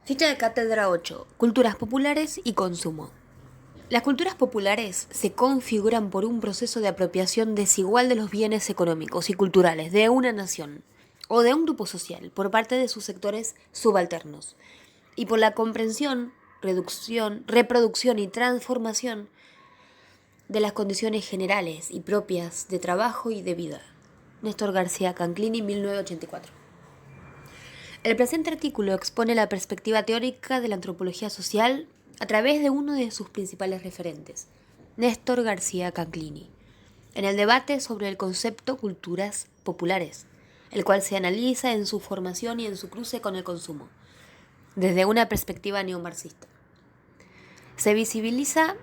Ficha de cátedra 8. Culturas populares y consumo. Las culturas populares se configuran por un proceso de apropiación desigual de los bienes económicos y culturales de una nación o de un grupo social por parte de sus sectores subalternos y por la comprensión, reproducción y transformación de las condiciones generales y propias de trabajo y de vida. Néstor García Canclini, 1984. El presente artículo expone la perspectiva teórica de la antropología social a través de uno de sus principales referentes, Néstor García Canclini, en el debate sobre el concepto culturas populares, el cual se analiza en su formación y en su cruce con el consumo, desde una perspectiva neomarxista. Se visibiliza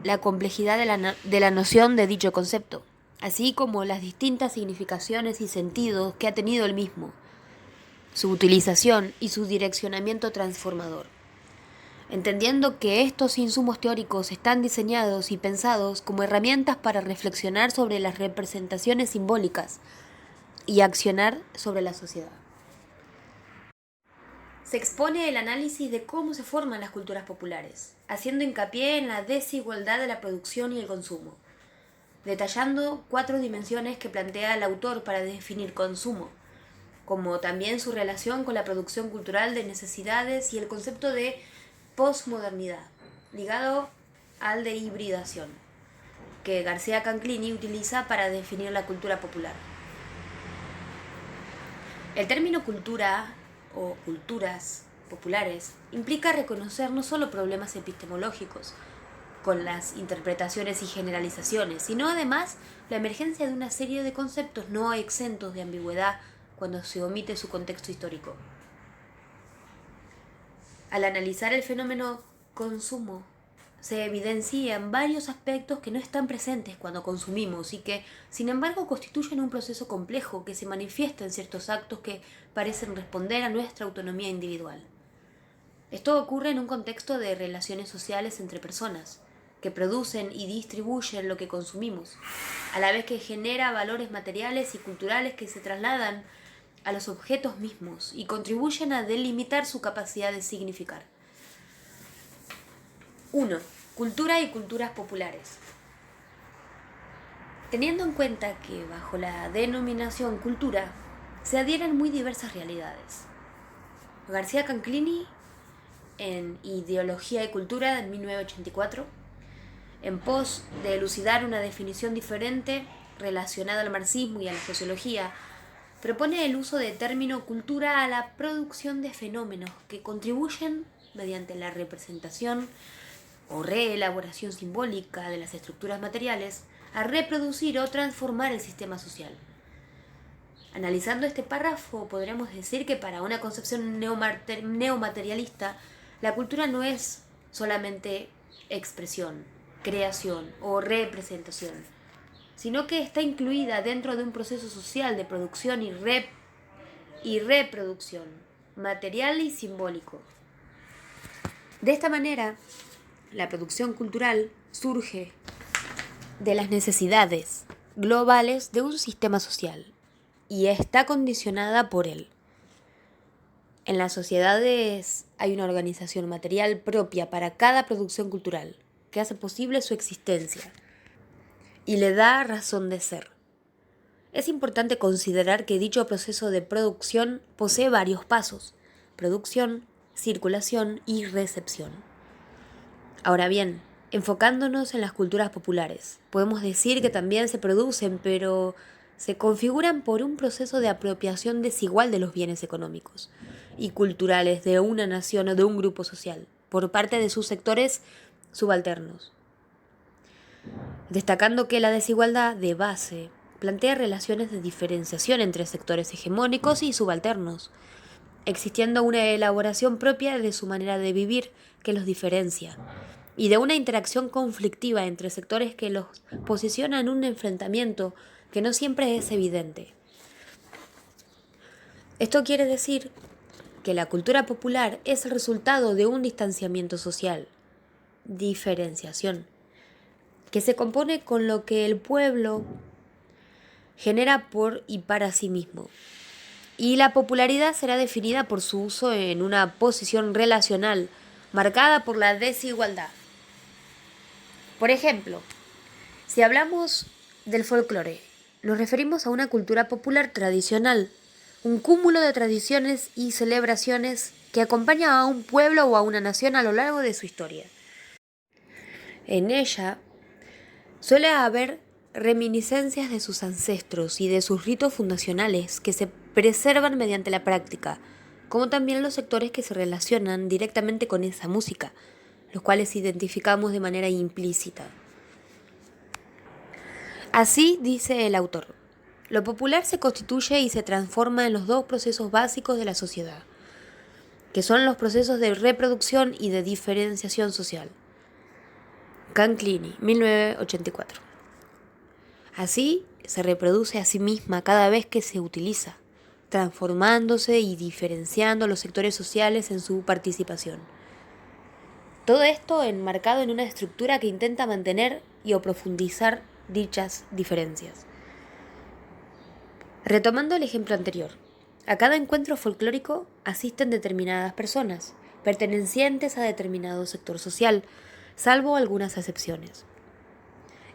la complejidad de la noción de dicho concepto, así como las distintas significaciones y sentidos que ha tenido el mismo, su utilización y su direccionamiento transformador, entendiendo que estos insumos teóricos están diseñados y pensados como herramientas para reflexionar sobre las representaciones simbólicas y accionar sobre la sociedad. Se expone el análisis de cómo se forman las culturas populares, haciendo hincapié en la desigualdad de la producción y el consumo, detallando 4 dimensiones que plantea el autor para definir consumo, como también su relación con la producción cultural de necesidades y el concepto de posmodernidad, ligado al de hibridación, que García Canclini utiliza para definir la cultura popular. El término cultura o culturas populares implica reconocer no solo problemas epistemológicos, con las interpretaciones y generalizaciones, sino además la emergencia de una serie de conceptos no exentos de ambigüedad cuando se omite su contexto histórico. Al analizar el fenómeno consumo, se evidencian varios aspectos que no están presentes cuando consumimos y que, sin embargo, constituyen un proceso complejo que se manifiesta en ciertos actos que parecen responder a nuestra autonomía individual. Esto ocurre en un contexto de relaciones sociales entre personas, que producen y distribuyen lo que consumimos, a la vez que genera valores materiales y culturales que se trasladan a los objetos mismos y contribuyen a delimitar su capacidad de significar. 1. Cultura y culturas populares. Teniendo en cuenta que bajo la denominación cultura se adhieren muy diversas realidades. García Canclini, en Ideología y Cultura de 1984, en pos de elucidar una definición diferente relacionada al marxismo y a la sociología, propone el uso del término cultura a la producción de fenómenos que contribuyen, mediante la representación o reelaboración simbólica de las estructuras materiales, a reproducir o transformar el sistema social. Analizando este párrafo, podríamos decir que para una concepción neomaterialista, la cultura no es solamente expresión, creación o representación, sino que está incluida dentro de un proceso social de producción y reproducción, material y simbólico. De esta manera, la producción cultural surge de las necesidades globales de un sistema social y está condicionada por él. En las sociedades hay una organización material propia para cada producción cultural que hace posible su existencia y le da razón de ser. Es importante considerar que dicho proceso de producción posee varios pasos: producción, circulación y recepción. Ahora bien, enfocándonos en las culturas populares, podemos decir que también se producen, pero se configuran por un proceso de apropiación desigual de los bienes económicos y culturales de una nación o de un grupo social, por parte de sus sectores subalternos. Destacando que la desigualdad de base plantea relaciones de diferenciación entre sectores hegemónicos y subalternos, existiendo una elaboración propia de su manera de vivir que los diferencia, y de una interacción conflictiva entre sectores que los posiciona en un enfrentamiento que no siempre es evidente. Esto quiere decir que la cultura popular es el resultado de un distanciamiento social, diferenciación, que se compone con lo que el pueblo genera por y para sí mismo, y la popularidad será definida por su uso en una posición relacional marcada por la desigualdad. Por ejemplo, si hablamos del folclore, nos referimos a una cultura popular tradicional, un cúmulo de tradiciones y celebraciones que acompaña a un pueblo o a una nación a lo largo de su historia. En ella suele haber reminiscencias de sus ancestros y de sus ritos fundacionales que se preservan mediante la práctica, como también los sectores que se relacionan directamente con esa música, los cuales identificamos de manera implícita. Así dice el autor, lo popular se constituye y se transforma en los dos procesos básicos de la sociedad, que son los procesos de reproducción y de diferenciación social. Canclini, 1984. Así se reproduce a sí misma cada vez que se utiliza, transformándose y diferenciando los sectores sociales en su participación. Todo esto enmarcado en una estructura que intenta mantener y o profundizar dichas diferencias. Retomando el ejemplo anterior, a cada encuentro folclórico asisten determinadas personas, pertenecientes a determinado sector social, salvo algunas excepciones.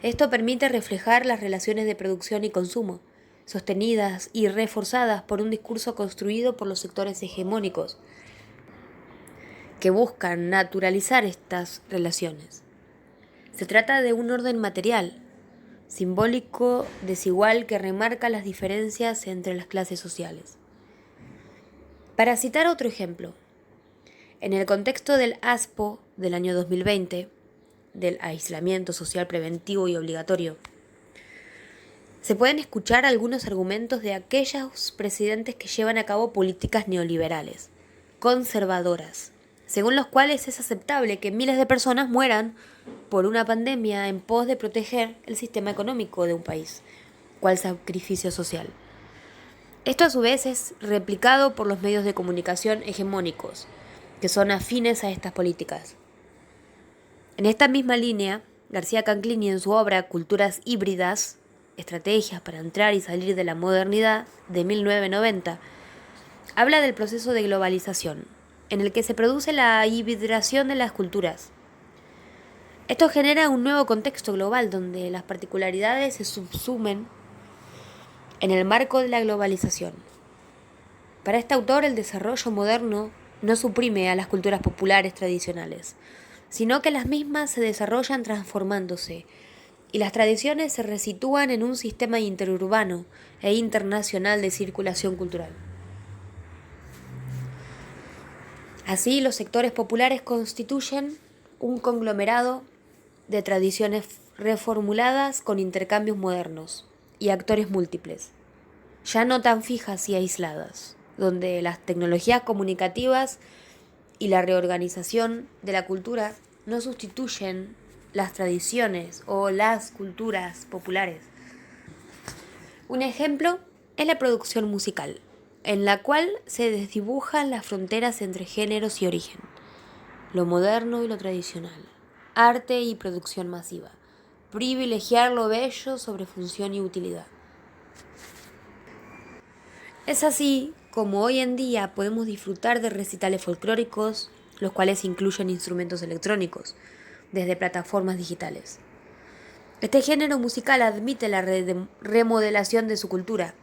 Esto permite reflejar las relaciones de producción y consumo, sostenidas y reforzadas por un discurso construido por los sectores hegemónicos, que buscan naturalizar estas relaciones. Se trata de un orden material, simbólico, desigual, que remarca las diferencias entre las clases sociales. Para citar otro ejemplo, en el contexto del ASPO del año 2020, del aislamiento social preventivo y obligatorio, se pueden escuchar algunos argumentos de aquellos presidentes que llevan a cabo políticas neoliberales, conservadoras, según los cuales es aceptable que miles de personas mueran por una pandemia en pos de proteger el sistema económico de un país, cual sacrificio social. Esto a su vez es replicado por los medios de comunicación hegemónicos, que son afines a estas políticas. En esta misma línea, García Canclini en su obra Culturas híbridas, estrategias para entrar y salir de la modernidad, de 1990, habla del proceso de globalización, en el que se produce la hibridación de las culturas. Esto genera un nuevo contexto global donde las particularidades se subsumen en el marco de la globalización. Para este autor, el desarrollo moderno no suprime a las culturas populares tradicionales, sino que las mismas se desarrollan transformándose, y las tradiciones se resitúan en un sistema interurbano e internacional de circulación cultural. Así, los sectores populares constituyen un conglomerado de tradiciones reformuladas con intercambios modernos y actores múltiples, ya no tan fijas y aisladas, donde las tecnologías comunicativas y la reorganización de la cultura no sustituyen las tradiciones o las culturas populares. Un ejemplo es la producción musical, en la cual se desdibujan las fronteras entre géneros y origen, lo moderno y lo tradicional, arte y producción masiva, privilegiar lo bello sobre función y utilidad. Es así como hoy en día podemos disfrutar de recitales folclóricos, los cuales incluyen instrumentos electrónicos, desde plataformas digitales. Este género musical admite la remodelación de su cultura,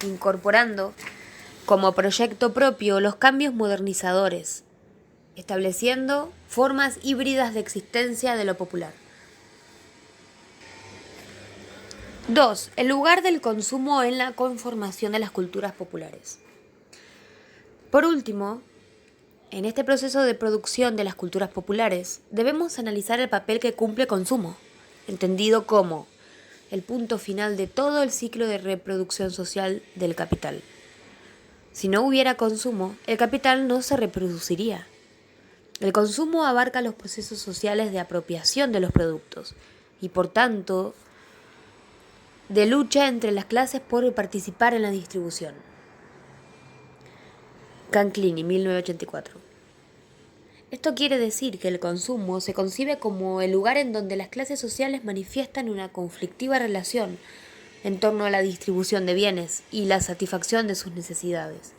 incorporando como proyecto propio los cambios modernizadores, estableciendo formas híbridas de existencia de lo popular. 2. El lugar del consumo en la conformación de las culturas populares. Por último, en este proceso de producción de las culturas populares, debemos analizar el papel que cumple el consumo, entendido como el punto final de todo el ciclo de reproducción social del capital. Si no hubiera consumo, el capital no se reproduciría. El consumo abarca los procesos sociales de apropiación de los productos y, por tanto, de lucha entre las clases por participar en la distribución. Canclini, 1984. Esto quiere decir que el consumo se concibe como el lugar en donde las clases sociales manifiestan una conflictiva relación en torno a la distribución de bienes y la satisfacción de sus necesidades.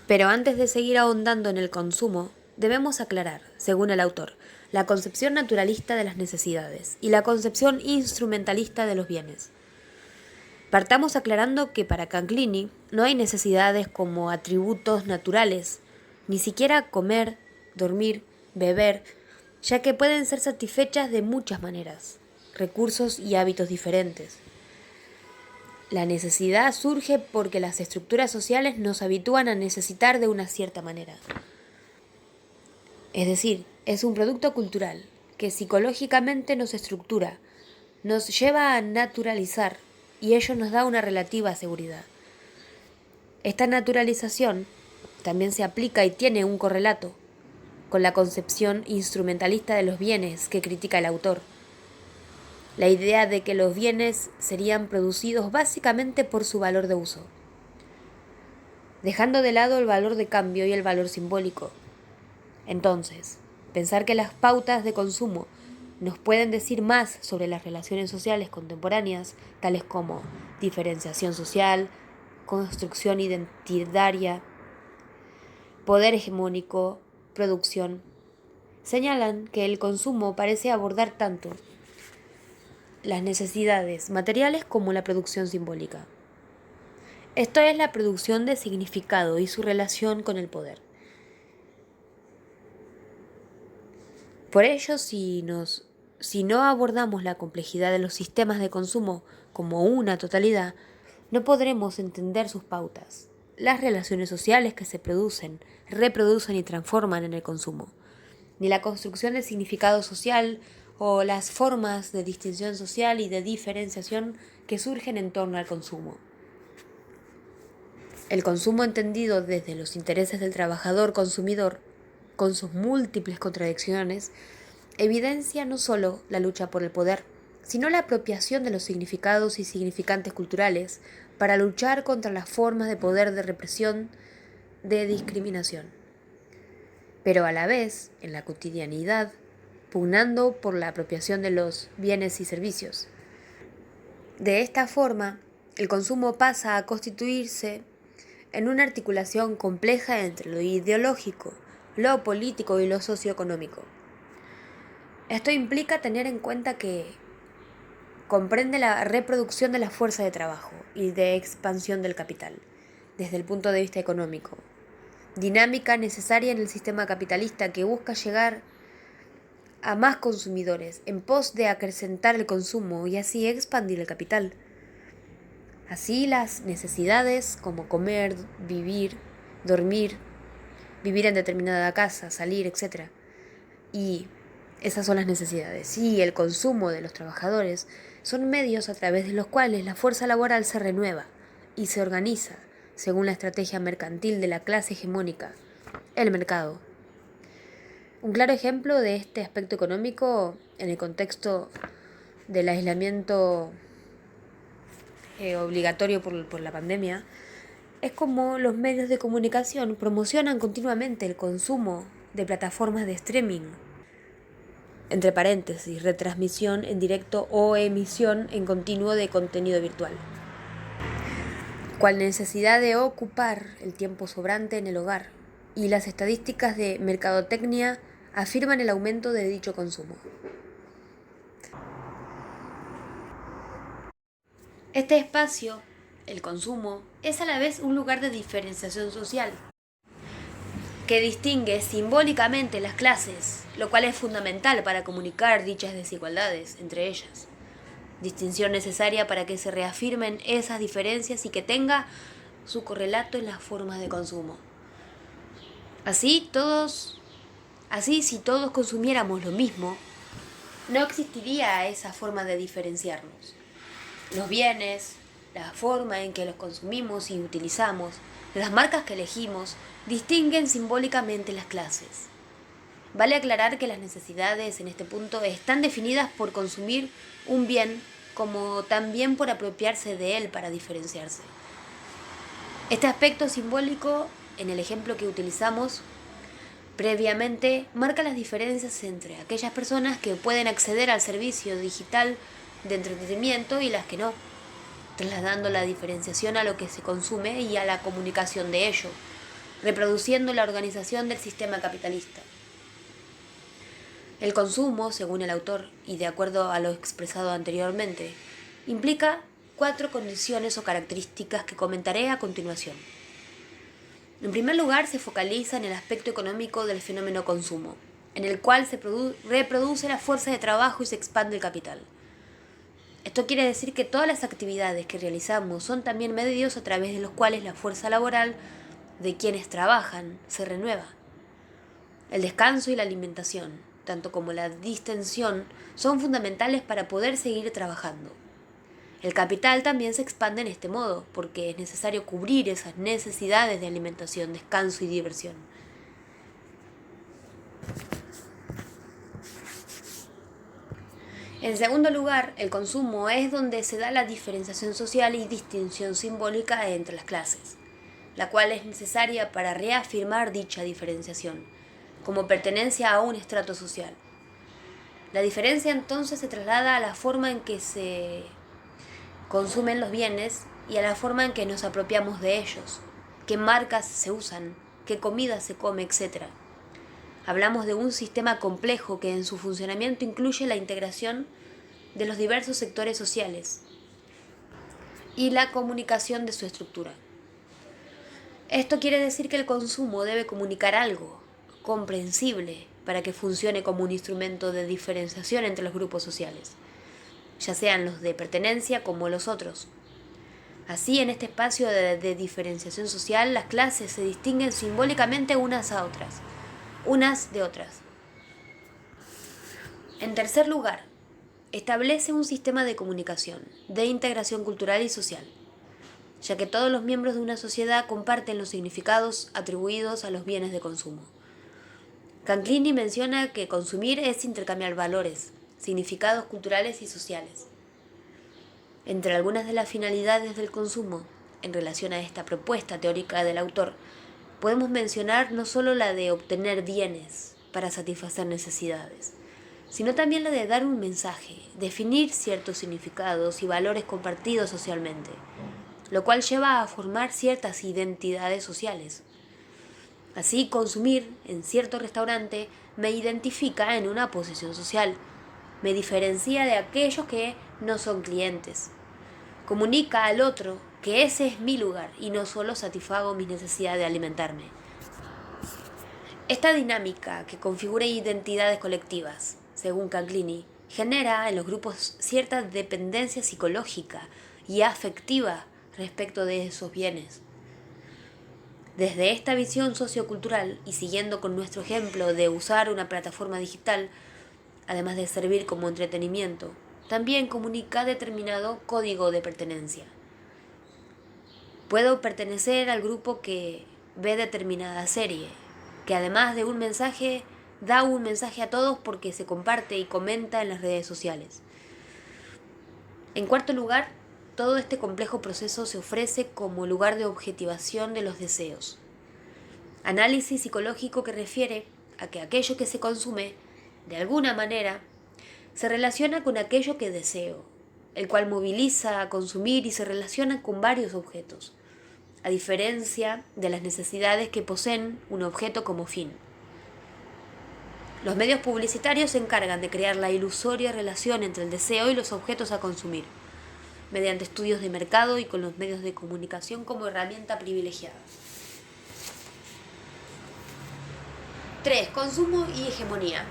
Pero antes de seguir ahondando en el consumo, debemos aclarar, según el autor, la concepción naturalista de las necesidades y la concepción instrumentalista de los bienes. Partamos aclarando que para Canclini no hay necesidades como atributos naturales, ni siquiera comer, dormir, beber, ya que pueden ser satisfechas de muchas maneras, recursos y hábitos diferentes. La necesidad surge porque las estructuras sociales nos habitúan a necesitar de una cierta manera. Es decir, es un producto cultural que psicológicamente nos estructura, nos lleva a naturalizar y ello nos da una relativa seguridad. Esta naturalización también se aplica y tiene un correlato con la concepción instrumentalista de los bienes que critica el autor. La idea de que los bienes serían producidos básicamente por su valor de uso, dejando de lado el valor de cambio y el valor simbólico. Entonces, pensar que las pautas de consumo nos pueden decir más sobre las relaciones sociales contemporáneas, tales como diferenciación social, construcción identitaria, poder hegemónico, producción, señalan que el consumo parece abordar tanto las necesidades materiales como la producción simbólica. Esto es la producción de significado y su relación con el poder. Por ello, si no abordamos la complejidad de los sistemas de consumo como una totalidad, no podremos entender sus pautas, las relaciones sociales que se producen, reproducen y transforman en el consumo, ni la construcción del significado social o las formas de distinción social y de diferenciación que surgen en torno al consumo. El consumo entendido desde los intereses del trabajador consumidor, con sus múltiples contradicciones, evidencia no solo la lucha por el poder, sino la apropiación de los significados y significantes culturales para luchar contra las formas de poder de represión, de discriminación. Pero a la vez, en la cotidianidad, pugnando por la apropiación de los bienes y servicios. De esta forma, el consumo pasa a constituirse en una articulación compleja entre lo ideológico, lo político y lo socioeconómico. Esto implica tener en cuenta que comprende la reproducción de la fuerza de trabajo y de expansión del capital, desde el punto de vista económico, dinámica necesaria en el sistema capitalista que busca llegar a más consumidores en pos de acrecentar el consumo y así expandir el capital. Así las necesidades como comer, vivir, dormir, vivir en determinada casa, salir, etc. Y esas son las necesidades. Y el consumo de los trabajadores son medios a través de los cuales la fuerza laboral se renueva y se organiza según la estrategia mercantil de la clase hegemónica, el mercado. Un claro ejemplo de este aspecto económico en el contexto del aislamiento obligatorio por la pandemia es como los medios de comunicación promocionan continuamente el consumo de plataformas de streaming, entre paréntesis, retransmisión en directo o emisión en continuo de contenido virtual, cual necesidad de ocupar el tiempo sobrante en el hogar, y las estadísticas de mercadotecnia afirman el aumento de dicho consumo. Este espacio, el consumo, es a la vez un lugar de diferenciación social, que distingue simbólicamente las clases, lo cual es fundamental para comunicar dichas desigualdades entre ellas. Distinción necesaria para que se reafirmen esas diferencias y que tenga su correlato en las formas de consumo. Así, si todos consumiéramos lo mismo, no existiría esa forma de diferenciarnos. Los bienes, la forma en que los consumimos y utilizamos, las marcas que elegimos, distinguen simbólicamente las clases. Vale aclarar que las necesidades en este punto están definidas por consumir un bien como también por apropiarse de él para diferenciarse. Este aspecto simbólico, en el ejemplo que utilizamos previamente, marca las diferencias entre aquellas personas que pueden acceder al servicio digital de entretenimiento y las que no. trasladando la diferenciación a lo que se consume y a la comunicación de ello, reproduciendo la organización del sistema capitalista. El consumo, según el autor, y de acuerdo a lo expresado anteriormente, implica 4 condiciones o características que comentaré a continuación. En primer lugar, se focaliza en el aspecto económico del fenómeno consumo, en el cual se reproduce la fuerza de trabajo y se expande el capital. Esto quiere decir que todas las actividades que realizamos son también medios a través de los cuales la fuerza laboral de quienes trabajan se renueva. El descanso y la alimentación, tanto como la distensión, son fundamentales para poder seguir trabajando. El capital también se expande en este modo, porque es necesario cubrir esas necesidades de alimentación, descanso y diversión. En segundo lugar, el consumo es donde se da la diferenciación social y distinción simbólica entre las clases, la cual es necesaria para reafirmar dicha diferenciación, como pertenencia a un estrato social. La diferencia entonces se traslada a la forma en que se consumen los bienes y a la forma en que nos apropiamos de ellos, qué marcas se usan, qué comida se come, etc. Hablamos de un sistema complejo que en su funcionamiento incluye la integración de los diversos sectores sociales y la comunicación de su estructura. Esto quiere decir que el consumo debe comunicar algo comprensible para que funcione como un instrumento de diferenciación entre los grupos sociales, ya sean los de pertenencia como los otros. Así, en este espacio de diferenciación social, las clases se distinguen simbólicamente unas a otras, unas de otras. En tercer lugar, establece un sistema de comunicación, de integración cultural y social, ya que todos los miembros de una sociedad comparten los significados atribuidos a los bienes de consumo. Canclini menciona que consumir es intercambiar valores, significados culturales y sociales. Entre algunas de las finalidades del consumo, en relación a esta propuesta teórica del autor, podemos mencionar no solo la de obtener bienes para satisfacer necesidades, sino también la de dar un mensaje, definir ciertos significados y valores compartidos socialmente, lo cual lleva a formar ciertas identidades sociales. Así, consumir en cierto restaurante me identifica en una posición social, me diferencia de aquellos que no son clientes. Comunica al otro que ese es mi lugar y no solo satisfago mis necesidades de alimentarme. Esta dinámica que configura identidades colectivas, según Canclini, genera en los grupos cierta dependencia psicológica y afectiva respecto de esos bienes. Desde esta visión sociocultural y siguiendo con nuestro ejemplo de usar una plataforma digital, además de servir como entretenimiento, también comunica determinado código de pertenencia. Puedo pertenecer al grupo que ve determinada serie, que además de un mensaje, da un mensaje a todos porque se comparte y comenta en las redes sociales. En cuarto lugar, todo este complejo proceso se ofrece como lugar de objetivación de los deseos. Análisis psicológico que refiere a que aquello que se consume, de alguna manera, se relaciona con aquello que deseo, el cual moviliza a consumir y se relaciona con varios objetos, a diferencia de las necesidades que poseen un objeto como fin. Los medios publicitarios se encargan de crear la ilusoria relación entre el deseo y los objetos a consumir, mediante estudios de mercado y con los medios de comunicación como herramienta privilegiada. 3. Consumo y hegemonía.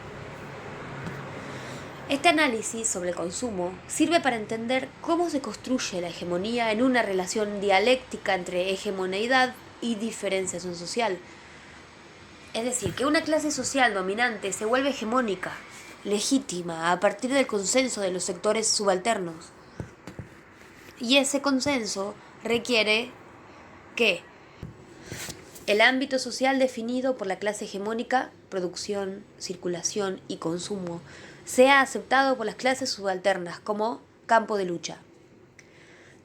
Este análisis sobre el consumo sirve para entender cómo se construye la hegemonía en una relación dialéctica entre hegemoneidad y diferenciación social. Es decir, que una clase social dominante se vuelve hegemónica, legítima, a partir del consenso de los sectores subalternos. Y ese consenso requiere que el ámbito social definido por la clase hegemónica, producción, circulación y consumo, sea aceptado por las clases subalternas como campo de lucha.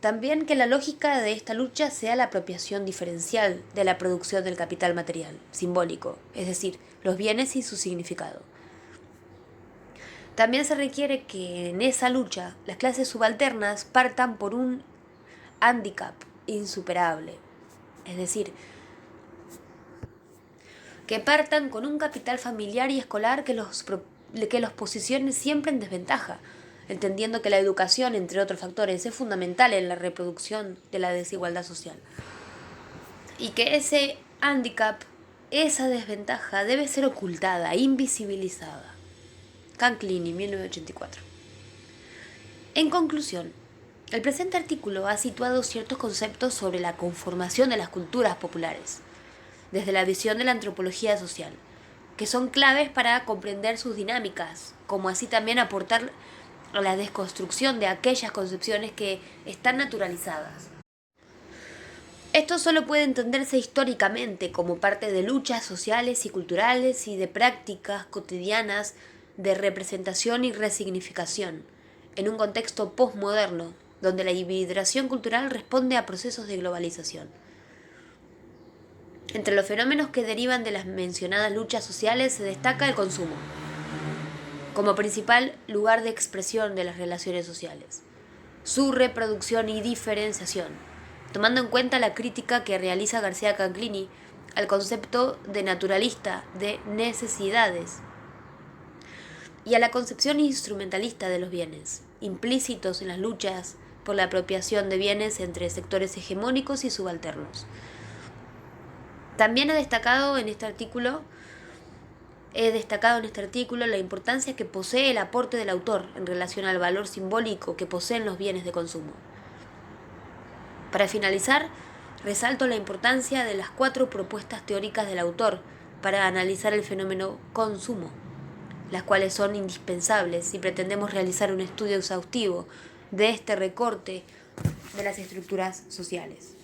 También que la lógica de esta lucha sea la apropiación diferencial de la producción del capital material, simbólico, es decir, los bienes y su significado. También se requiere que en esa lucha las clases subalternas partan por un hándicap insuperable. Es decir, que partan con un capital familiar y escolar que los posicione siempre en desventaja, entendiendo que la educación, entre otros factores, es fundamental en la reproducción de la desigualdad social. Y que ese hándicap, esa desventaja, debe ser ocultada, invisibilizada. Canclini, 1984. En conclusión, el presente artículo ha situado ciertos conceptos sobre la conformación de las culturas populares, desde la visión de la antropología social, que son claves para comprender sus dinámicas, como así también aportar a la desconstrucción de aquellas concepciones que están naturalizadas. Esto solo puede entenderse históricamente como parte de luchas sociales y culturales y de prácticas cotidianas de representación y resignificación, en un contexto postmoderno, donde la hibridación cultural responde a procesos de globalización. Entre los fenómenos que derivan de las mencionadas luchas sociales se destaca el consumo, como principal lugar de expresión de las relaciones sociales, su reproducción y diferenciación, tomando en cuenta la crítica que realiza García Canclini al concepto de naturalista de necesidades y a la concepción instrumentalista de los bienes, implícitos en las luchas por la apropiación de bienes entre sectores hegemónicos y subalternos. También he destacado en este artículo la importancia que posee el aporte del autor en relación al valor simbólico que poseen los bienes de consumo. Para finalizar, resalto la importancia de las 4 propuestas teóricas del autor para analizar el fenómeno consumo, las cuales son indispensables si pretendemos realizar un estudio exhaustivo de este recorte de las estructuras sociales.